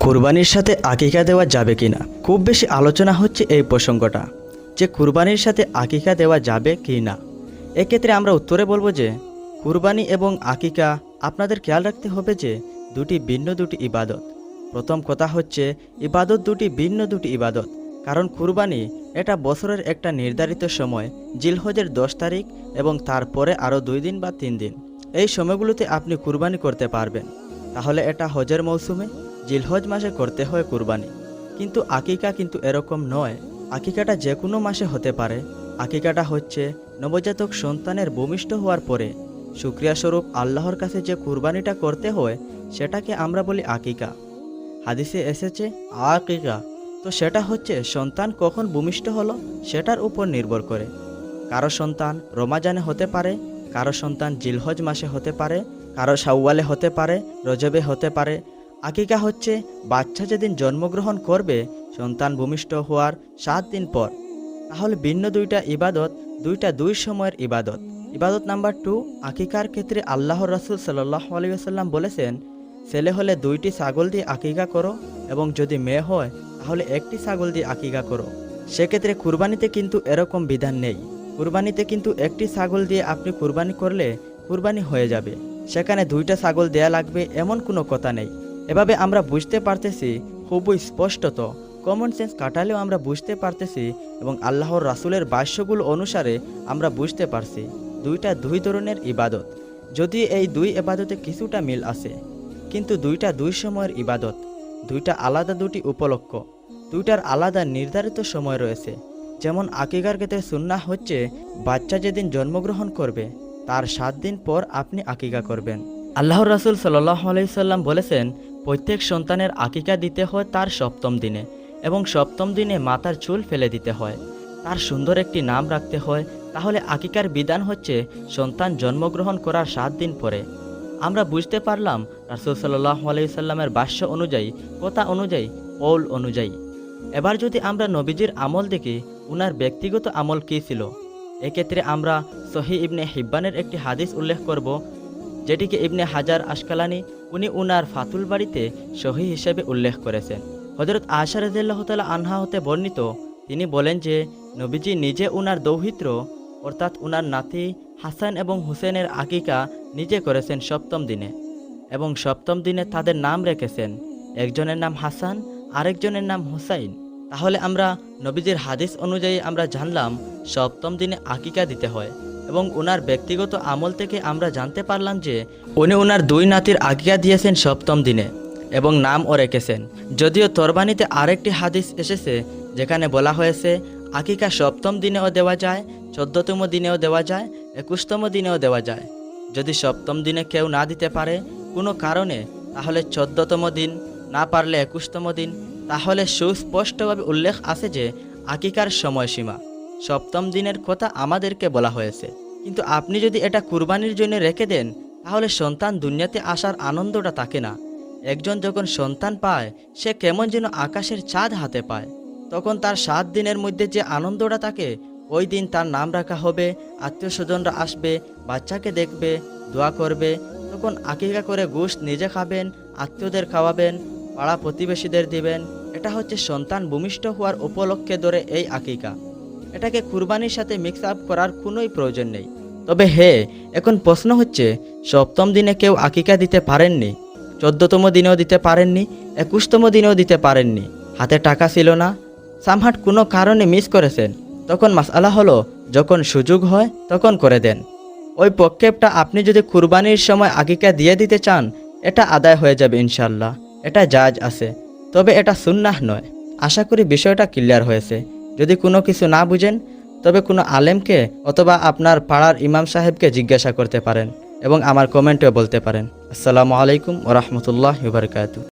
কুরবানির সাথে আকিকা দেওয়া যাবে কিনা খুব বেশি আলোচনা হচ্ছে এই প্রসঙ্গটা, যে কুরবানির সাথে আকিকা দেওয়া যাবে কি না। এক্ষেত্রে আমরা উত্তরে বলবো যে কুরবানি এবং আকিকা আপনাদের খেয়াল রাখতে হবে যে দুটি ইবাদত। প্রথম কথা হচ্ছে ইবাদত ভিন্ন দুটি ইবাদত, কারণ কুরবানি এটা বছরের একটা নির্ধারিত সময়, জিলহজের 10 তারিখ এবং তারপরে আরও 2 দিন বা 3 দিন, এই সময়গুলোতে আপনি কুরবানি করতে পারবেন। তাহলে এটা হজের মৌসুমে জিলহজ মাসে করতে হয় কুরবানি। কিন্তু আকিকা কিন্তু এরকম নয়। আকিকাটা যে কোনো মাসে হতে পারে। আকিকাটা হচ্ছে নবজাতক সন্তানের ভূমিষ্ঠ হওয়ার পরে শুকরিয়া স্বরূপ আল্লাহর কাছে যে কুরবানিটা করতে হয় সেটাকে আমরা বলি আকিকা। হাদিসে এসেছে আকিকা, তো সেটা হচ্ছে সন্তান কখন ভূমিষ্ঠ হলো সেটার উপর নির্ভর করে। কারো সন্তান রমাজানে হতে পারে, কারো সন্তান জিলহজ মাসে হতে পারে, কারো শাওয়ালে হতে পারে, রজবে হতে পারে। আকিকা হচ্ছে বাচ্চা যেদিন জন্মগ্রহণ করবে সন্তান ভূমিষ্ঠ হওয়ার 7 দিন পর। তাহলে ভিন্ন দুইটা ইবাদত, দুই সময়ের ইবাদত। ইবাদত নাম্বার 2, আকিকার ক্ষেত্রে আল্লাহর রাসূল সাল্লাল্লাহু আলাইহি ওয়াসাল্লাম বলেছেন, ছেলে হলে 2টি ছাগল দিয়ে আকিকা করো এবং যদি মেয়ে হয় তাহলে 1টি ছাগল দিয়ে আকিকা করো। সেক্ষেত্রে কুরবানিতে কিন্তু এরকম বিধান নেই। কুরবানিতে কিন্তু 1টি ছাগল দিয়ে আপনি কুরবানি করলে কুরবানি হয়ে যাবে, সেখানে 2টা ছাগল দেয়া লাগবে এমন কোনো কথা নেই। এভাবে আমরা বুঝতে পারতেছি খুবই স্পষ্টত, কমন সেন্স কাটালেও আমরা বুঝতে পারতেছি এবং আল্লাহর রাসূলের ভাষ্যগুলো অনুসারে আমরা বুঝতে পারছি দুইটা দুই ধরনের ইবাদত। যদি এই দুই ইবাদতে কিছুটা মিল আছে, কিন্তু দুইটা দুই সময়ের ইবাদত, দুইটা আলাদা দুটি উপলক্ষ, দুইটার আলাদা নির্ধারিত সময় রয়েছে। যেমন আকিকার ক্ষেত্রে সুন্নাহ হচ্ছে বাচ্চা যেদিন জন্মগ্রহণ করবে তার 7 দিন পর আপনি আকিকা করবেন। আল্লাহর রাসূল সাল্লাল্লাহু আলাইহি সাল্লাম বলেছেন, প্রত্যেক সন্তানের আকিকা দিতে হয় তার 7ম দিনে এবং 7ম দিনে মাথার চুল ফেলে দিতে হয়, তার সুন্দর একটি নাম রাখতে হয়। তাহলে আকিকার বিধান হচ্ছে সন্তান জন্মগ্রহণ করার 7 দিন পরে। আমরা বুঝতে পারলাম রাসূল সাল্লাল্লাহু আলাইহি সাল্লামের ভাষ্য অনুযায়ী, কথা অনুযায়ী, কওল অনুযায়ী। এবার যদি আমরা নবীজির আমল দেখি, উনার ব্যক্তিগত আমল কী ছিল, এক্ষেত্রে আমরা সহিহ ইবনে হিব্বানের একটি হাদিস উল্লেখ করব, যেটিকে ইবনে হাজার আশকালানি উনি উনার ফাতুল বাড়িতে সহিহ হিসেবে উল্লেখ করেছেন। হযরত আয়েশা রাদিয়াল্লাহু তাআলা আনহা হতে বর্ণিত, তিনি বলেন যে নবীজি নিজে উনার দৌহিত্র অর্থাৎ উনার নাতি হাসান এবং হুসেনের আকিকা নিজে করেছেন 7ম দিনে এবং 7ম দিনে তাদের নাম রেখেছেন, একজনের নাম হাসান, আরেকজনের নাম হুসাইন। তাহলে আমরা নবীজির হাদিস অনুযায়ী আমরা জানলাম 7ম দিনে আকিকা দিতে হয় এবং ওনার ব্যক্তিগত আমল থেকে আমরা জানতে পারলাম যে উনি ওনার 2 নাতির আকিকা দিয়েছেন 7ম দিনে এবং নামও রেখেছেন। যদিও তরবানিতে আরেকটি হাদিস এসেছে যেখানে বলা হয়েছে আকিকা 7ম দিনেও দেওয়া যায়, 14তম দিনেও দেওয়া যায়, 21তম দিনেও দেওয়া যায়। যদি 7ম দিনে কেউ না দিতে পারে কোনো কারণে, তাহলে 14তম দিন, না পারলে 21তম দিন। তাহলে সুস্পষ্টভাবে উল্লেখ আছে যে আকিকার সময়সীমা 7ম দিনের কথা আমাদেরকে বলা হয়েছে। কিন্তু আপনি যদি এটা কুরবানির জন্য রেখে দেন তাহলে সন্তান দুনিয়াতে আসার আনন্দটা থাকে না। একজন যখন সন্তান পায় সে কেমন যেন আকাশের চাঁদ হাতে পায়, তখন তার 7 দিনের মধ্যে যে আনন্দটা থাকে, ওই দিন তার নাম রাখা হবে, আত্মীয় স্বজনরা আসবে, বাচ্চাকে দেখবে, দোয়া করবে। তখন আকিকা করে গোশত নিজে খাবেন, আত্মীয়দের খাওয়াবেন, পাড়া প্রতিবেশীদের দিবেন। এটা হচ্ছে সন্তান ভূমিষ্ঠ হওয়ার উপলক্ষে ধরে এই আকিকা। এটাকে কুরবানির সাথে মিক্স আপ করার কোনোই প্রয়োজন নেই। তবে এখন প্রশ্ন হচ্ছে 7ম দিনে কেউ আকিকা দিতে পারেননি, 14তম দিনেও দিতে পারেননি, 21তম দিনেও দিতে পারেননি, হাতে টাকা ছিল না, সামহাট কোনো কারণে মিস করেছেন, তখন মাসআলা হলো যখন সুযোগ হয় তখন করে দেন। ওই পক্ষেপটা আপনি যদি কুরবানির সময় আকিকা দিয়ে দিতে চান এটা আদায় হয়ে যাবে ইনশাআল্লাহ, এটা জায়েজ আছে, তবে এটা সুন্নাহ নয়। আশা করি বিষয়টা ক্লিয়ার হয়েছে। যদি কোনো কিছু না বুঝেন তবে কোনো আলেমকে অথবা আপনার পাড়ার ইমাম সাহেবকে জিজ্ঞাসা করতে পারেন এবং আমার কমেন্টেও বলতে পারেন। আসসালামু আলাইকুম ওয়া রাহমাতুল্লাহি ওয়া বারাকাতুহু।